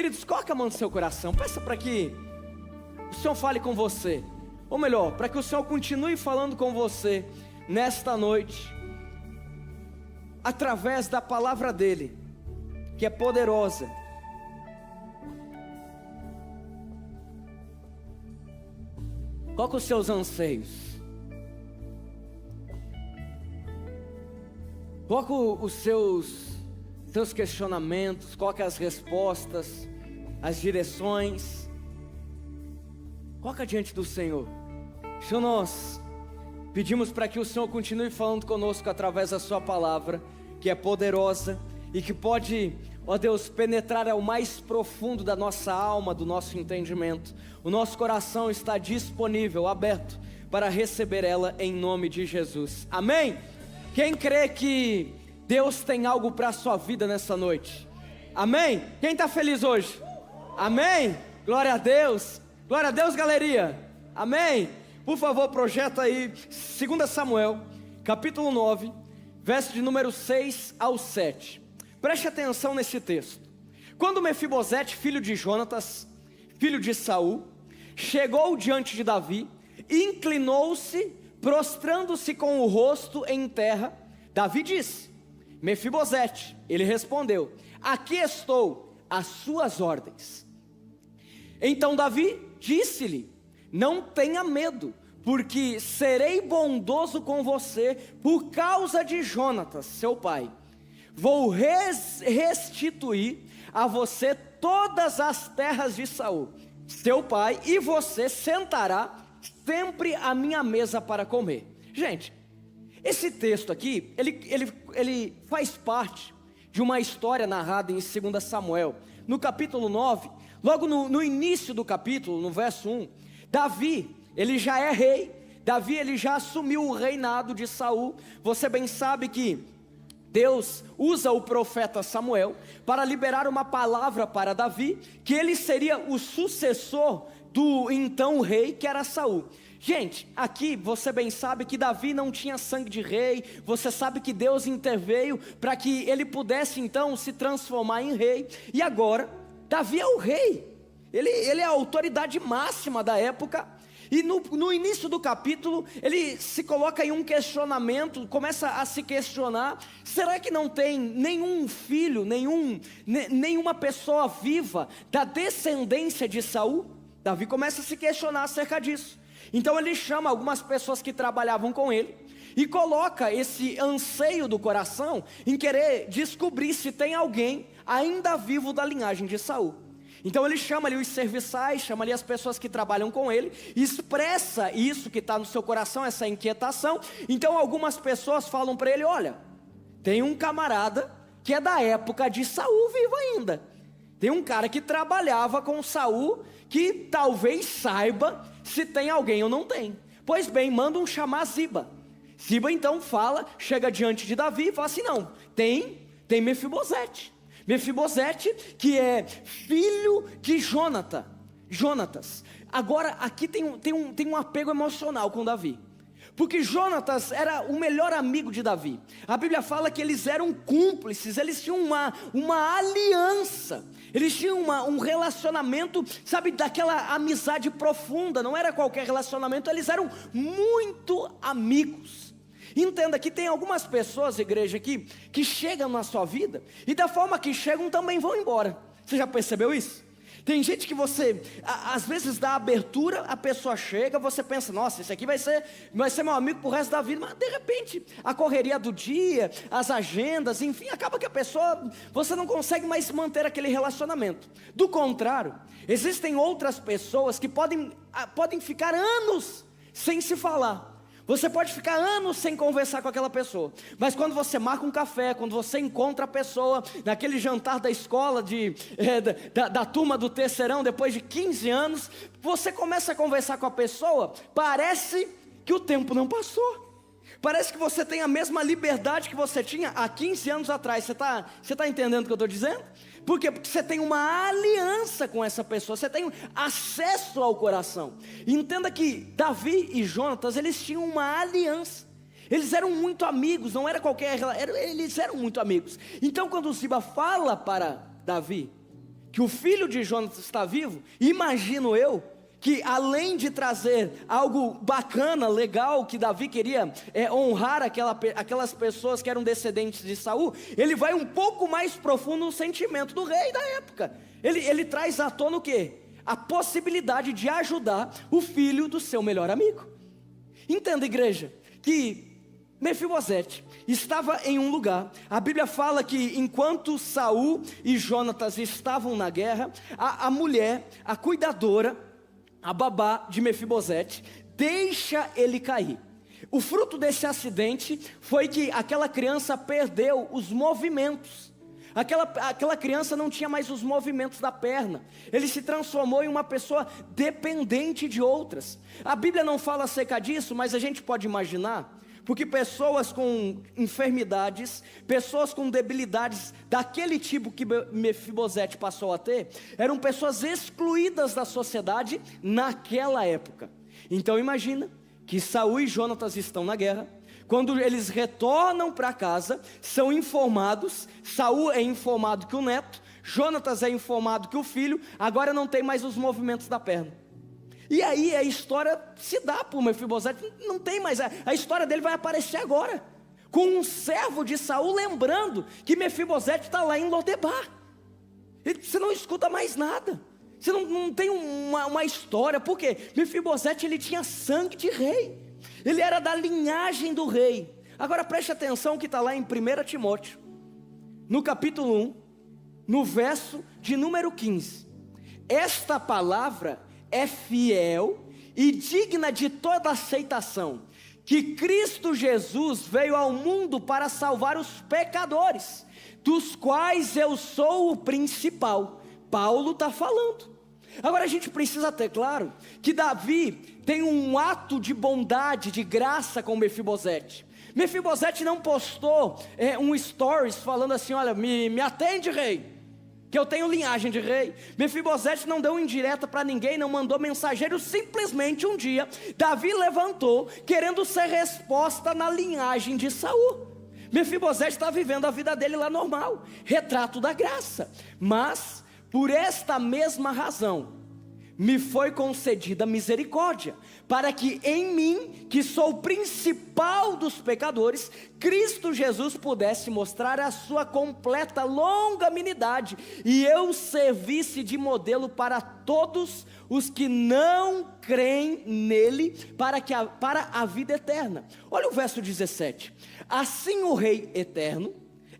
Queridos, coloque a mão no seu coração, peça para que o Senhor fale com você, ou melhor, para que o Senhor continue falando com você nesta noite, através da palavra dEle, que é poderosa. Coloque os seus anseios, coloque os seus questionamentos, coloque as respostas, as direções, coloque diante do Senhor. Senhor, nós pedimos para que o Senhor continue falando conosco através da sua palavra, que é poderosa e que pode, ó Deus, penetrar ao mais profundo da nossa alma, do nosso entendimento. O nosso coração está disponível, aberto, para receber ela em nome de Jesus. Amém? Quem crê que Deus tem algo para a sua vida nessa noite? Amém? Quem está feliz hoje? Amém? Glória a Deus, galeria. Amém? Por favor, projeta aí 2 Samuel, capítulo 9, verso de número 6 ao 7. Preste atenção nesse texto. Quando Mefibosete, filho de Jonatas, filho de Saul, chegou diante de Davi, inclinou-se, prostrando-se com o rosto em terra, Davi disse: Mefibosete. Ele respondeu: aqui estou, às suas ordens. Então Davi disse-lhe: não tenha medo, porque serei bondoso com você por causa de Jonatas, seu pai. Vou restituir a você todas as terras de Saul, seu pai, e você sentará sempre à minha mesa para comer. Gente, esse texto aqui, ele faz parte de uma história narrada em 2 Samuel, no capítulo 9, logo no início do capítulo, no verso 1, Davi, ele já é rei, Davi ele já assumiu o reinado de Saul. Você bem sabe que Deus usa o profeta Samuel para liberar uma palavra para Davi, que ele seria o sucessor do então rei que era Saul. Gente, aqui você bem sabe que Davi não tinha sangue de rei. Você sabe que Deus interveio para que ele pudesse então se transformar em rei. E agora, Davi é o rei, ele é a autoridade máxima da época. E no início do capítulo, ele se coloca em um questionamento, começa a se questionar: será que não tem nenhum filho, nenhuma pessoa viva da descendência de Saul? Davi começa a se questionar acerca disso. Então ele chama algumas pessoas que trabalhavam com ele e coloca esse anseio do coração em querer descobrir se tem alguém ainda vivo da linhagem de Saul. Então ele chama ali os serviçais, chama ali as pessoas que trabalham com ele, expressa isso que está no seu coração, essa inquietação. Então algumas pessoas falam para ele: olha, tem um camarada que é da época de Saul vivo ainda. Tem um cara que trabalhava com Saul, que talvez saiba se tem alguém ou não tem. Pois bem, mandam chamar Ziba. Ziba então chega diante de Davi e fala assim: não, tem Mefibosete. Mefibosete, que é filho de Jonatas. Agora aqui tem um apego emocional com Davi, porque Jonatas era o melhor amigo de Davi. A Bíblia fala que eles eram cúmplices, eles tinham uma aliança, eles tinham um relacionamento, sabe, daquela amizade profunda. Não era qualquer relacionamento, eles eram muito amigos. Entenda que tem algumas pessoas, igreja, que chegam na sua vida e da forma que chegam também vão embora. Você já percebeu isso? Tem gente que você, às vezes dá abertura, a pessoa chega, você pensa: nossa, esse aqui vai ser meu amigo pro resto da vida. Mas de repente, a correria do dia, as agendas, enfim, acaba que a pessoa, você não consegue mais manter aquele relacionamento. Do contrário, existem outras pessoas que podem ficar anos sem se falar. Você pode ficar anos sem conversar com aquela pessoa, mas quando você marca um café, quando você encontra a pessoa naquele jantar da escola, da turma do terceirão, depois de 15 anos, você começa a conversar com a pessoa, parece que o tempo não passou. Parece que você tem a mesma liberdade que você tinha há 15 anos atrás. Você tá entendendo o que eu estou dizendo? Por quê? Porque você tem uma aliança com essa pessoa, você tem acesso ao coração. Entenda que Davi e Jonatas, eles tinham uma aliança. Eles eram muito amigos, não era qualquer, eles eram muito amigos. Então quando Ziba fala para Davi: que o filho de Jonatas está vivo, imagino eu, que além de trazer algo bacana, legal, que Davi queria honrar aquelas pessoas que eram descendentes de Saul, ele vai um pouco mais profundo no sentimento do rei da época. Ele traz à tona o quê? A possibilidade de ajudar o filho do seu melhor amigo. Entenda, igreja, que Mefibosete estava em um lugar. A Bíblia fala que enquanto Saul e Jonatas estavam na guerra, a mulher, a cuidadora, a babá de Mefibosete, deixa ele cair. O fruto desse acidente foi que aquela criança perdeu os movimentos. Aquela criança não tinha mais os movimentos da perna. Ele se transformou em uma pessoa dependente de outras. A Bíblia não fala acerca disso, mas a gente pode imaginar, porque pessoas com enfermidades, pessoas com debilidades daquele tipo que Mefibosete passou a ter, eram pessoas excluídas da sociedade naquela época. Então imagina que Saul e Jonatas estão na guerra. Quando eles retornam para casa, são informados. Saul é informado que o neto, Jonatas é informado que o filho agora não tem mais os movimentos da perna. E aí a história se dá para o Mefibosete, não tem mais, a história dele vai aparecer agora, com um servo de Saul lembrando que Mefibosete está lá em Lodebar. Você não escuta mais nada, você não tem uma história, porque Mefibosete ele tinha sangue de rei, ele era da linhagem do rei. Agora preste atenção que está lá em 1 Timóteo, no capítulo 1, no verso de número 15, esta palavra é fiel e digna de toda aceitação, que Cristo Jesus veio ao mundo para salvar os pecadores, dos quais eu sou o principal. Paulo está falando. Agora a gente precisa ter claro que Davi tem um ato de bondade, de graça com Mefibosete. Mefibosete não postou um stories falando assim: olha, me atende, rei, que eu tenho linhagem de rei. Mefibosete não deu indireta para ninguém, não mandou mensageiro. Simplesmente um dia Davi levantou querendo ser resposta na linhagem de Saul. Mefibosete está vivendo a vida dele lá normal, retrato da graça. Mas por esta mesma razão me foi concedida misericórdia, para que em mim, que sou o principal dos pecadores, Cristo Jesus pudesse mostrar a sua completa longanimidade, e eu servisse de modelo para todos os que não creem nele, para a vida eterna. Olha o verso 17: assim o Rei eterno,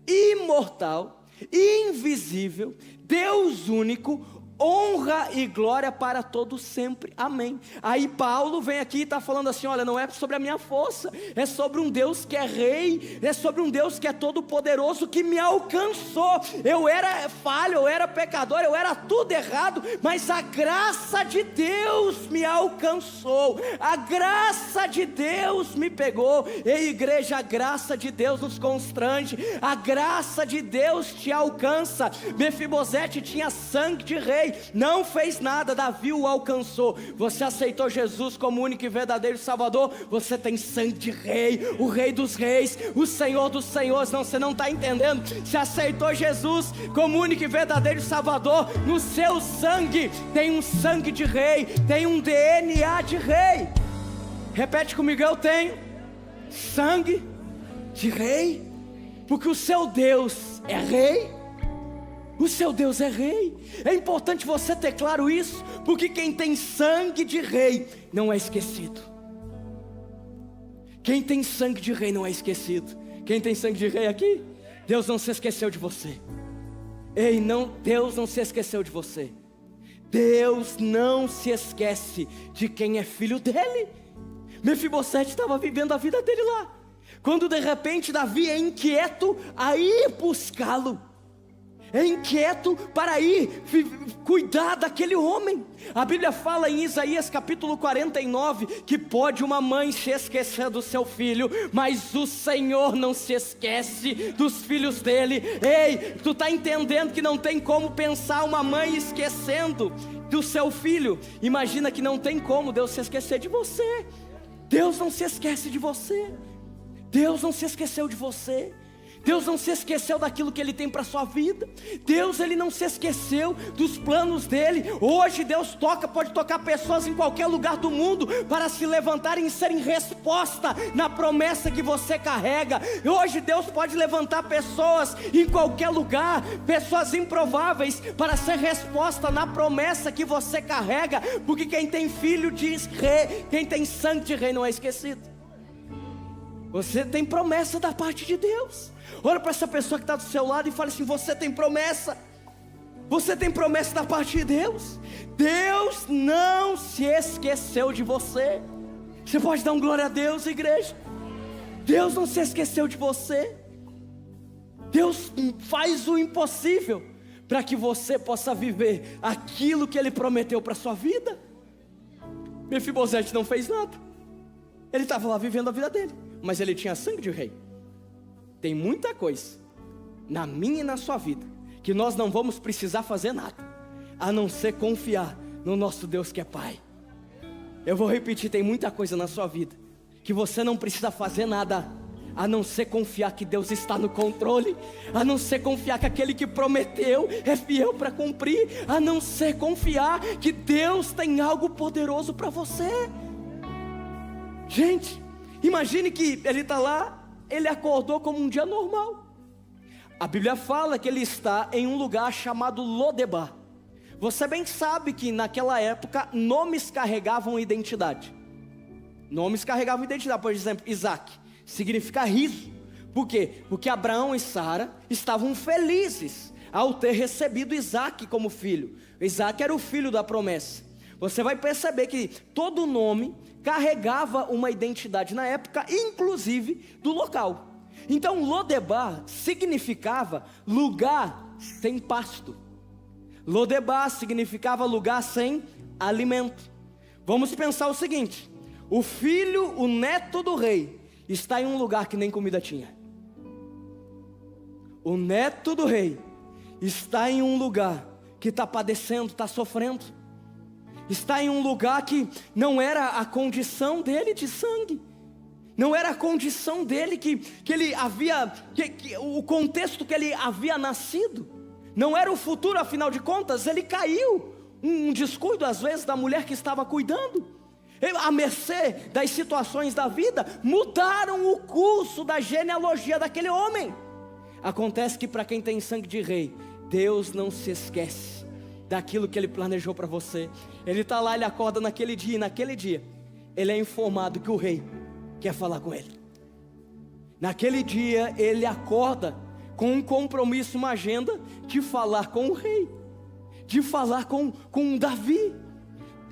imortal, invisível, Deus único, honra e glória para todos sempre, amém. Aí Paulo vem aqui e está falando assim: olha, não é sobre a minha força, é sobre um Deus que é rei, é sobre um Deus que é todo poderoso, que me alcançou. Eu era falho, eu era pecador, eu era tudo errado, mas a graça de Deus me alcançou, a graça de Deus me pegou. Ei, igreja, a graça de Deus nos constrange, a graça de Deus te alcança. Mefibosete tinha sangue de rei, não fez nada, Davi o alcançou. Você aceitou Jesus como único e verdadeiro Salvador, você tem sangue de rei, o Rei dos reis, o Senhor dos senhores. Não, você não está entendendo. Se aceitou Jesus como único e verdadeiro Salvador, no seu sangue tem um sangue de rei, tem um DNA de rei. Repete comigo: eu tenho sangue de rei, porque o seu Deus é rei. O seu Deus é rei. É importante você ter claro isso, porque quem tem sangue de rei não é esquecido. Quem tem sangue de rei não é esquecido. Quem tem sangue de rei aqui? Deus não se esqueceu de você. Ei, não, Deus não se esqueceu de você. Deus não se esquece de quem é filho dele. Mefibosete estava vivendo a vida dele lá, quando de repente Davi é inquieto a ir buscá-lo, é inquieto para ir cuidar daquele homem. A Bíblia fala em Isaías capítulo 49, que pode uma mãe se esquecer do seu filho, mas o Senhor não se esquece dos filhos dele. Ei, tu está entendendo que não tem como pensar uma mãe esquecendo do seu filho? Imagina que não tem como Deus se esquecer de você. Deus não se esquece de você. Deus não se esqueceu de você. Deus não se esqueceu daquilo que Ele tem para a sua vida. Deus, Ele não se esqueceu dos planos dEle. Hoje Deus pode tocar pessoas em qualquer lugar do mundo para se levantarem e serem resposta na promessa que você carrega. Hoje Deus pode levantar pessoas em qualquer lugar, pessoas improváveis, para ser resposta na promessa que você carrega. Porque quem tem filho de rei, quem tem sangue de rei não é esquecido. Você tem promessa da parte de Deus. Olha para essa pessoa que está do seu lado e fala assim: você tem promessa. Você tem promessa da parte de Deus. Deus não se esqueceu de você. Você pode dar um glória a Deus, igreja? Deus não se esqueceu de você. Deus faz o impossível para que você possa viver aquilo que Ele prometeu para a sua vida. Mefibosete não fez nada. Ele estava lá vivendo a vida dele, mas ele tinha sangue de rei. Tem muita coisa na minha e na sua vida que nós não vamos precisar fazer nada, a não ser confiar no nosso Deus que é Pai. Eu vou repetir, tem muita coisa na sua vida que você não precisa fazer nada, a não ser confiar que Deus está no controle, a não ser confiar que aquele que prometeu é fiel para cumprir, a não ser confiar que Deus tem algo poderoso para você. Gente, imagine que ele está lá, ele acordou como um dia normal. A Bíblia fala que ele está em um lugar chamado Lodebar. Você bem sabe que naquela época nomes carregavam identidade. Nomes carregavam identidade. Por exemplo, Isaac significa riso. Por quê? Porque Abraão e Sara estavam felizes ao ter recebido Isaac como filho. Isaac era o filho da promessa. Você vai perceber que todo nome carregava uma identidade na época, inclusive do local. Então Lodebar significava lugar sem pasto. Lodebar significava lugar sem alimento. Vamos pensar o seguinte: o filho, o neto do rei, está em um lugar que nem comida tinha. O neto do rei está em um lugar que está padecendo, está sofrendo. Está em um lugar que não era a condição dele de sangue. Não era a condição dele que ele havia, o contexto que ele havia nascido. Não era o futuro, afinal de contas, ele caiu. Um descuido às vezes da mulher que estava cuidando. À mercê das situações da vida, mudaram o curso da genealogia daquele homem. Acontece que para quem tem sangue de rei, Deus não se esquece daquilo que Ele planejou para você. Ele está lá, ele acorda naquele dia, e naquele dia ele é informado que o rei quer falar com ele. Naquele dia ele acorda com um compromisso, uma agenda de falar com o rei, de falar com Davi.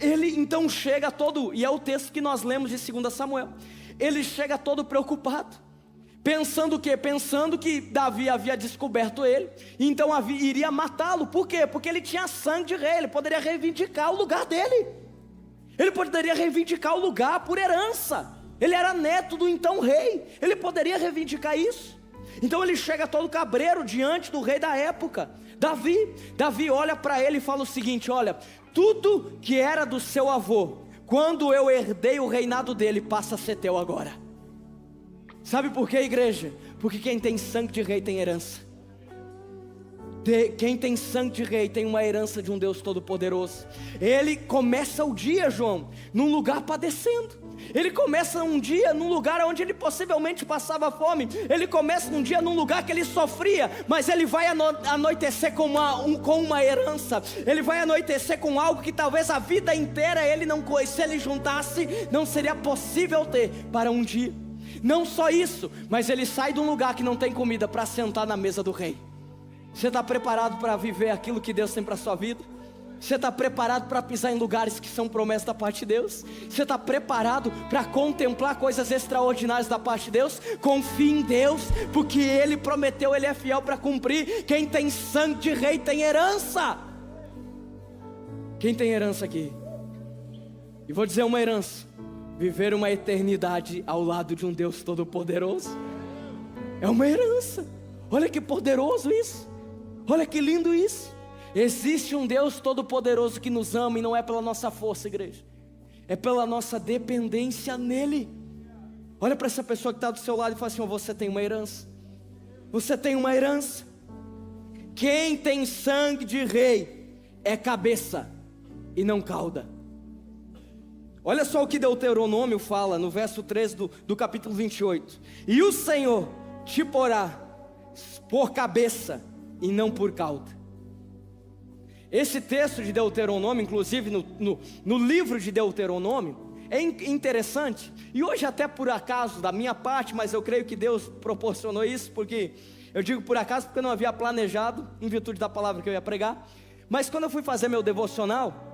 Ele então chega todo, e é o texto que nós lemos de 2 Samuel, ele chega todo preocupado, pensando o quê? Pensando que Davi havia descoberto ele, então iria matá-lo. Por quê? Porque ele tinha sangue de rei, ele poderia reivindicar o lugar dele, ele poderia reivindicar o lugar por herança, ele era neto do então rei, ele poderia reivindicar isso. Então ele chega todo cabreiro diante do rei da época, Davi olha para ele e fala o seguinte: olha, tudo que era do seu avô, quando eu herdei o reinado dele, passa a ser teu agora. Sabe por quê, igreja? Porque quem tem sangue de rei tem herança. Quem tem sangue de rei tem uma herança de um Deus todo-poderoso. Ele começa o dia, João, num lugar padecendo. Ele começa um dia num lugar onde ele possivelmente passava fome. Ele começa um dia num lugar que ele sofria, mas ele vai anoitecer com uma herança. Ele vai anoitecer com algo que talvez a vida inteira ele não, se ele juntasse, não seria possível ter para um dia. Não só isso, mas ele sai de um lugar que não tem comida para sentar na mesa do rei. Você está preparado para viver aquilo que Deus tem para a sua vida? Você está preparado para pisar em lugares que são promessas da parte de Deus? Você está preparado para contemplar coisas extraordinárias da parte de Deus? Confie em Deus, porque Ele prometeu, Ele é fiel para cumprir. Quem tem sangue de rei tem herança. Quem tem herança aqui? E vou dizer uma herança: viver uma eternidade ao lado de um Deus todo-poderoso. É uma herança. Olha que poderoso isso. Olha que lindo isso. Existe um Deus todo-poderoso que nos ama, e não é pela nossa força, igreja, é pela nossa dependência nele. Olha para essa pessoa que está do seu lado e fala assim: oh, você tem uma herança. você tem uma herança. Quem tem sangue de rei é cabeça e não cauda. Olha só o que Deuteronômio fala no verso 3 do capítulo 28. E o Senhor te porá por cabeça e não por cauda. Esse texto de Deuteronômio, inclusive no livro de Deuteronômio, é interessante. E hoje até por acaso da minha parte, mas eu creio que Deus proporcionou isso, porque eu digo por acaso porque eu não havia planejado, em virtude da palavra que eu ia pregar. Mas quando eu fui fazer meu devocional,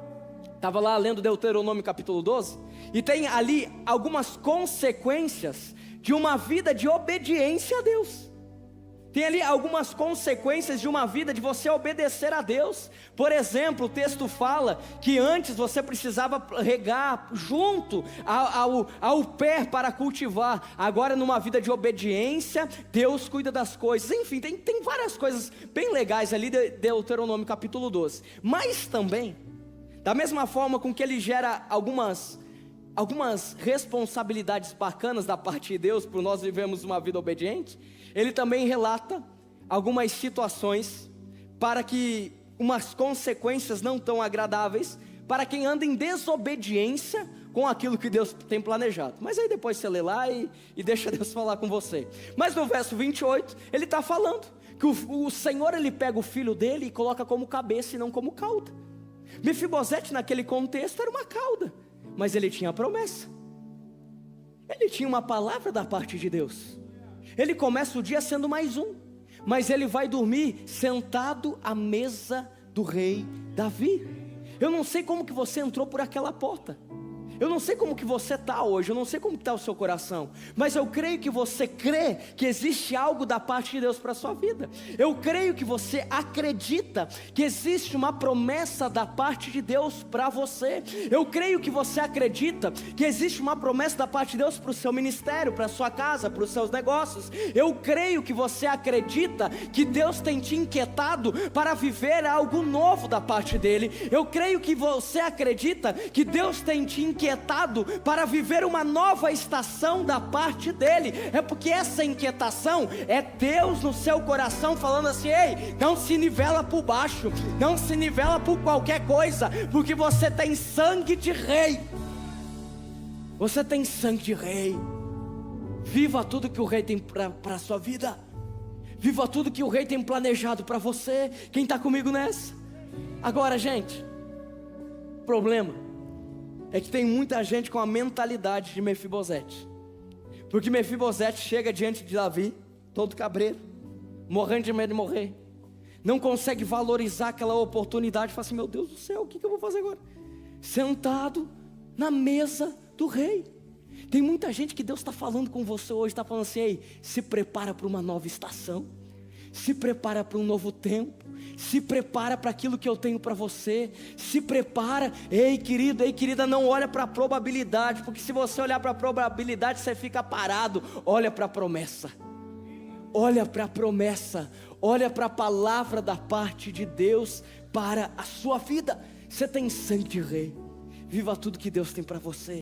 estava lá lendo Deuteronômio capítulo 12, e tem ali algumas consequências de uma vida de obediência a Deus. Tem ali algumas consequências de uma vida de você obedecer a Deus. Por exemplo, o texto fala que antes você precisava regar junto ao pé para cultivar. Agora numa vida de obediência, Deus cuida das coisas. Enfim, tem várias coisas bem legais ali de Deuteronômio capítulo 12. Mas também, da mesma forma com que ele gera algumas responsabilidades bacanas da parte de Deus, por nós vivermos uma vida obediente, ele também relata algumas situações para que umas consequências não tão agradáveis para quem anda em desobediência com aquilo que Deus tem planejado. Mas aí depois você lê lá e deixa Deus falar com você. Mas no verso 28 ele está falando que o Senhor ele pega o filho dele e coloca como cabeça e não como cauda. Mefibosete naquele contexto era uma cauda, mas ele tinha a promessa, ele tinha uma palavra da parte de Deus. Ele começa o dia sendo mais um, mas ele vai dormir sentado à mesa do rei Davi. Eu não sei como que você entrou por aquela porta, eu não sei como que você está hoje, eu não sei como está o seu coração, mas eu creio que você crê que existe algo da parte de Deus para a sua vida. Eu creio que você acredita que existe uma promessa da parte de Deus para você. Eu creio que você acredita que existe uma promessa da parte de Deus para o seu ministério, para a sua casa, para os seus negócios. Eu creio que você acredita que Deus tem te inquietado para viver algo novo da parte dele. Eu creio que você acredita que Deus tem te inquietado para viver uma nova estação da parte dele. É porque essa inquietação é Deus no seu coração falando assim: ei, não se nivela por baixo, não se nivela por qualquer coisa, porque você tem sangue de rei. Você tem sangue de rei. Viva tudo que o rei tem para a sua vida. Viva tudo que o rei tem planejado para você. Quem está comigo nessa? Agora, gente, problema é que tem muita gente com a mentalidade de Mefibosete. Porque Mefibosete chega diante de Davi, todo cabreiro, morrendo de medo de morrer, não consegue valorizar aquela oportunidade, fala assim: meu Deus do céu, o que eu vou fazer agora? Sentado na mesa do rei. Tem muita gente que Deus está falando com você hoje, está falando assim: ei, se prepara para uma nova estação, se prepara para um novo tempo, se prepara para aquilo que eu tenho para você, se prepara. Ei querido, ei querida, não olha para a probabilidade, porque se você olhar para a probabilidade você fica parado. Olha para a promessa, olha para a promessa, olha para a palavra da parte de Deus para a sua vida. Você tem sangue de rei, viva tudo que Deus tem para você.